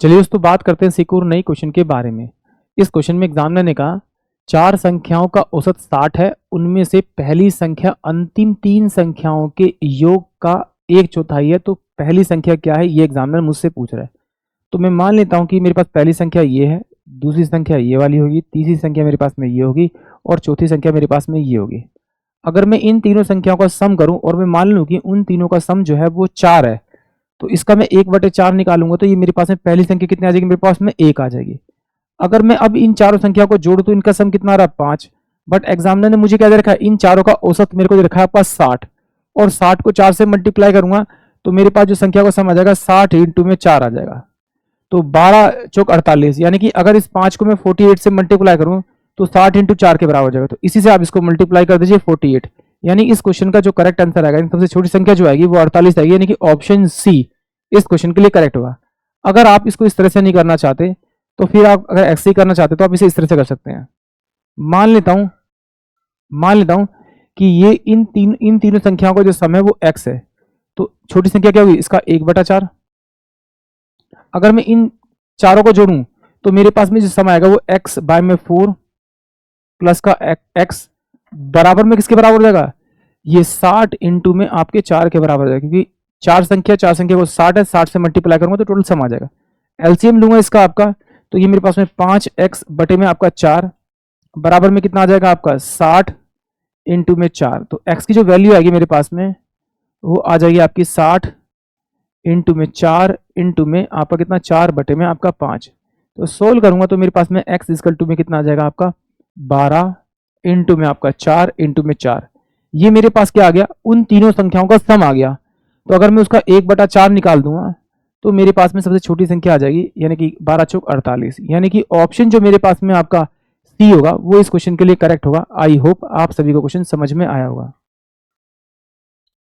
चलिए दोस्तों बात करते हैं एक और नई क्वेश्चन के बारे में। इस क्वेश्चन में एग्जामिनर ने कहा 4 संख्याओं का औसत 60 है, उनमें से पहली संख्या अंतिम 3 संख्याओं के योग का 1/4 है, तो पहली संख्या क्या है ये एग्जामिनर मुझसे पूछ रहा है। तो मैं मान लेता हूं कि मेरे पास पहली संख्या ये है, दूसरी संख्या ये वाली होगी, तीसरी संख्या मेरे पास में ये होगी और चौथी संख्या मेरे पास में ये होगी। अगर मैं इन तीनों संख्याओं का सम करूं और मैं मान लूं कि उन तीनों का सम जो है वो 4 है, तो इसका मैं 1/4 निकालूंगा तो ये मेरे पास में पहली संख्या कितनी आ जाएगी, मेरे पास में 1 आ जाएगी। अगर मैं अब इन चारों संख्या को जोड़ू तो इनका सम कितना आ रहा है 5, बट एग्जामिनर ने मुझे क्या दे रखा है, इन चारों का औसत मेरे को दे रखा है आपका 60, और 60 को 4 से मल्टीप्लाई करूंगा तो मेरे पास जो संख्या का सम आ जाएगा 60 इंटू में 4 आ जाएगा, तो 12 चौक 48, यानी कि अगर इस 5 को मैं 48 से मल्टीप्लाई करूं तो 60 इंटू 4 के बराबर हो जाएगा। तो इसी से आप इसको मल्टीप्लाई कर दीजिए 48, यानी इस क्वेश्चन का जो करेक्ट आंसर आएगा, सबसे छोटी संख्या जो आएगी वो 48 आएगी, यानी कि ऑप्शन सी इस क्वेश्चन के लिए करेक्ट होगा। अगर आप इसको इस तरह से नहीं करना चाहते तो फिर आप अगर एक्स करना चाहते तो आप इसे इस तरह से कर सकते हैं। मान लेता हूं कि ये इन तीनों संख्याओं का जो सम है वो x है, तो छोटी संख्या क्या होगी, इसका 1/4। अगर मैं इन चारों को जोड़ूं तो मेरे पास में जो सम आएगा वो x बाय में 4 प्लस का x बराबर में किसके बराबर हो जाएगा, ये 60 इंटू में आपके 4 के बराबर हो जाएगा, क्योंकि चार संख्या को 60 है, 60 से मल्टीप्लाई करूंगा तो टोटल सम आ जाएगा। एलसीएम लूंगा इसका आपका, तो ये मेरे पास में 5x बटे में आपका 4 बराबर में कितना आ जाएगा आपका 60 इंटू में 4, तो x की जो वैल्यू आएगी मेरे पास में वो आ जाएगी आपकी 60 इंटू में 4 इंटू में आपका कितना 4 बटे में आपका 5, तो सोल्व करूंगा तो मेरे पास में x इक्वल टू में कितना आ जाएगा आपका 12 इंटू में आपका 4 इंटू में 4, ये मेरे पास क्या आ गया, उन तीनों संख्याओं का सम आ गया। तो अगर मैं उसका 1/4 निकाल दूंगा तो मेरे पास में सबसे छोटी संख्या आ जाएगी, यानी कि 12 चौक 48, यानी कि ऑप्शन जो मेरे पास में आपका सी होगा वो इस क्वेश्चन के लिए करेक्ट होगा। आई होप आप सभी को क्वेश्चन समझ में आया होगा।